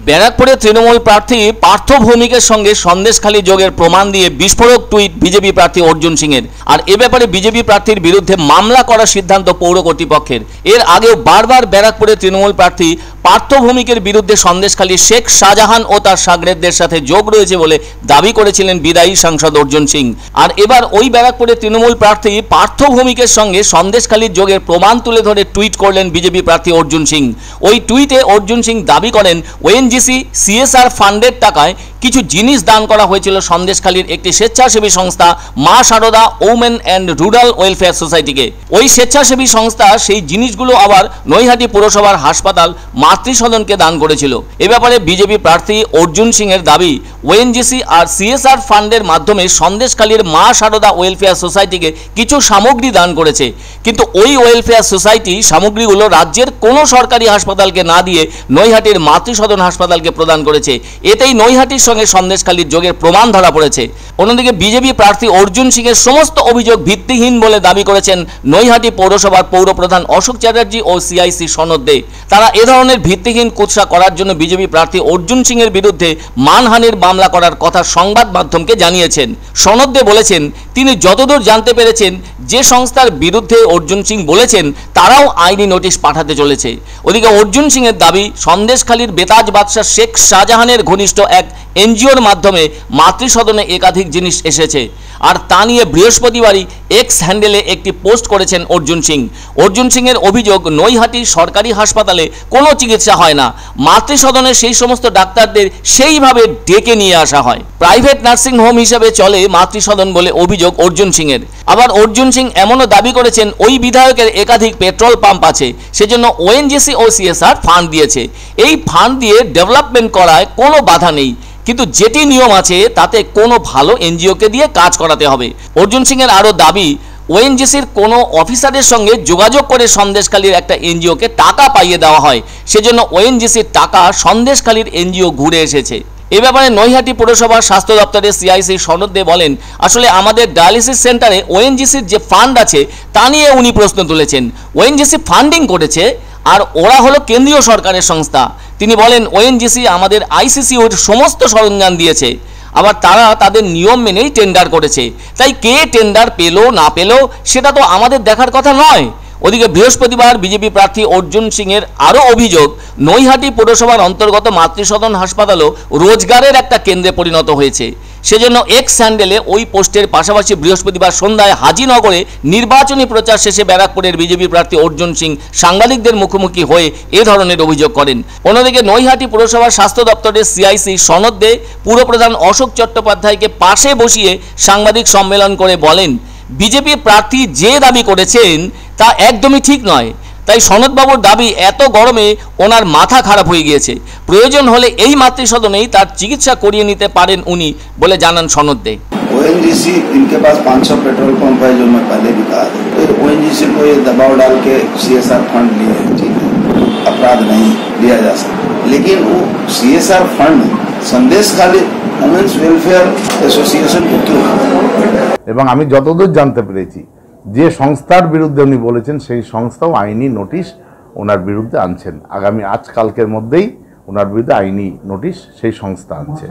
ব্যারাকপুরে তৃণমূল প্রার্থী পার্থ ভৌমিকের সঙ্গে সন্দেশখালী যোগের প্রমাণ দিয়ে বিস্ফোরক টুইট বিজেপি প্রার্থী অর্জুন সিংয়ের। আর এ ব্যাপারে বিজেপি প্রার্থীর বিরুদ্ধে মামলা করার সিদ্ধান্ত পৌর কর্তৃপক্ষের। এর আগেও বারবার ব্যারাকপুরে তৃণমূল প্রার্থী পার্থ ভৌমিকের বিরুদ্ধে সন্দেশখালী শেখ শাহজাহান ও তার সাগরেদদের সাথে যোগ রয়েছে বলে দাবি করেছিলেন বিদায়ী সাংসদ অর্জুন সিং। আর এবার ওই ব্যারাকপুরে তৃণমূল প্রার্থী পার্থ ভৌমিকের সঙ্গে সন্দেশখালীর যোগের প্রমাণ তুলে ধরে টুইট করলেন বিজেপি প্রার্থী অর্জুন সিং। ওই টুইটে অর্জুন সিং দাবি করেন ওএনজিসি সিএসআর ফান্ডের টাকায় কিছু জিনিস দান করা হয়েছিল সন্দেশখালীর একটি স্বেচ্ছাসেবী সংস্থা Ma Sarada women and rural welfare সোসাইটিকে। ওই স্বেচ্ছাসেবী সংস্থা সেই জিনিসগুলো আবার নৈহাটি পুরসভার হাসপাতাল মাতৃসদনকে দান করেছিল। এ ব্যাপারে বিজেপি প্রার্থী অর্জুন সিং এর দাবি ওএনজিসি আর সিএসআর ফান্ডের মাধ্যমে সন্দেশখালীর মা সারদা ওয়েলফেয়ার সোসাইটিকে কিছু সামগ্রী দান করেছে, কিন্তু ওই ওয়েলফেয়ার সোসাইটি সামগ্রীগুলো রাজ্যের কোনো সরকারি হাসপাতালকে না দিয়ে নৈহাটির মাতৃসদন হাসপাতালকে প্রদান করেছে। এতেই নৈহাটির সঙ্গে সন্দেশখালীর যোগের প্রমাণ ধরা পড়েছে। অন্যদিকে বিজেপি প্রার্থী অর্জুন সিং এর সমস্ত অভিযোগ ভিত্তিহীন বলে দাবি করেছেন নৈহাটি পৌরসভার পৌরপ্রধান অশোক চ্যাটার্জি ও সিআইসি সনদ দে। তারা এ ধরনের ভিত্তিহীন কুৎসা করার জন্য বিজেপি প্রার্থী অর্জুন সিং এর বিরুদ্ধে মানহানির মামলা করার কথা সংবাদ মাধ্যমকে জানিয়েছেন। সনদ দে বলেছেন তিনি যতদূর জানতে পেরেছেন যে সংস্থার বিরুদ্ধে অর্জুন সিং বলেছেন তারাও আইনি নোটিশ পাঠাতে চলেছে। ওদিকে অর্জুন সিং এর দাবি সন্দেশখালীর বেতাজ বাদশাহ শেখ শাহজাহানের ঘনিষ্ঠ এক এনজিওর মাধ্যমে মাতৃসদনে একাধিক জিনিস এসেছে। আর তা নিয়ে বৃহস্পতিবারই এক্স হ্যান্ডেলে একটি পোস্ট করেছেন অর্জুন সিং। অর্জুন সিং এর অভিযোগ নৈহাটি সরকারি হাসপাতালে কোনো চিকিৎসা হয় না, মাতৃসদনে সেই সমস্ত ডাক্তারদের সেইভাবে ডেকে নিয়ে আসা হয়। প্রাইভেট নার্সিং হোম হিসেবে চলে মাতৃসদন বলে অভিযোগ অর্জুন সিং এর। আবার অর্জুন সিং এমনও দাবি করেছেন ওই বিধায়কের একাধিক পেট্রোল পাম্প আছে, সেজন্য ওএনজিসি ও সিএসআর ফান্ড দিয়েছে। এই ফান্ড দিয়ে ডেভেলপমেন্ট করায় কোনো বাধা নেই, কিন্তু যেটি নিয়ম আছে তাতে কোনো ভালো এনজিওকে দিয়ে কাজ করাতে হবে। অর্জুন সিং এর আরও দাবি ওএনজিসির কোনো অফিসারের সঙ্গে যোগাযোগ করে সন্দেশখালীর একটা এনজিওকে টাকা পাইয়ে দেওয়া হয়, সেজন্য ওএনজিসির টাকা সন্দেশখালীর এনজিও ঘুরে এসেছে। এ ব্যাপারে নৈহাটি পুরসভার স্বাস্থ্য দপ্তরের সিআইসি সনদ দে বলেন আসলে আমাদের ডায়ালিসিস সেন্টারে ওএনজিসির যে ফান্ড আছে তা নিয়ে উনি প্রশ্ন তুলেছেন। ওএনজিসি ফান্ডিং করেছে আর ওরা হলো কেন্দ্রীয় সরকারের সংস্থা। তিনি বলেন ওএনজিসি আমাদের আইসিসিউর সমস্ত সরঞ্জাম দিয়েছে, আবার তারা তাদের নিয়ম মেনেই টেন্ডার করেছে, তাই কে টেন্ডার পেলো না পেলো সেটা তো আমাদের দেখার কথা নয়। ওদিকে বৃহস্পতিবার বিজেপি প্রার্থী অর্জুন সিং এর আরও অভিযোগ নৈহাটি পৌরসভার অন্তর্গত মাতৃসদন হাসপাতালও রোজগারের একটা কেন্দ্রে পরিণত হয়েছে। সেজন্য এক্স হ্যান্ডেলে ওই পোস্টের পাশাপাশি বৃহস্পতিবার সন্ধ্যায় হাজিনগরে নির্বাচনী প্রচার শেষে ব্যারাকপুরের বিজেপি প্রার্থী অর্জুন সিং সাংবাদিকদের মুখোমুখি হয়ে এ ধরনের অভিযোগ করেন। অন্যদিকে নৈহাটি পুরসভার স্বাস্থ্য দপ্তরের সিআইসি সনদ দে পুরপ্রধান অশোক চট্টোপাধ্যায়কে পাশে বসিয়ে সাংবাদিক সম্মেলন করে বলেন বিজেপি প্রার্থী যে দাবি করেছেন তা একদমই ঠিক নয়, তাই সনদবাবুর দাবি এত গরমে ওনার মাথা খারাপ হয়ে গিয়েছে, প্রয়োজন হলে এই মাতৃসদনেই তার চিকিৎসা করিয়ে নিতে পারেন উনি বলে জানান সনদ দে। ओएनजीसी इनके पास 500 पेट्रोल पंप है जो मैं पहले भी कहा था, फिर ओएनजीसी को ये दबाव डाल के सीएसआर फंड लिए, ठीक है, अपराध नहीं लिया जा सकता, लेकिन वो CSR fund Sandeshkhali women's welfare association के थ्रू এবং আমি যতদূর জানতে পেরেছি যে সংস্থার বিরুদ্ধে উনি বলেছেন সেই সংস্থাও আইনি নোটিশ ওনার বিরুদ্ধে আনছেন। আগামী আজকালকের মধ্যেই ওনার বিরুদ্ধে আইনি নোটিশ সেই সংস্থা আনছে।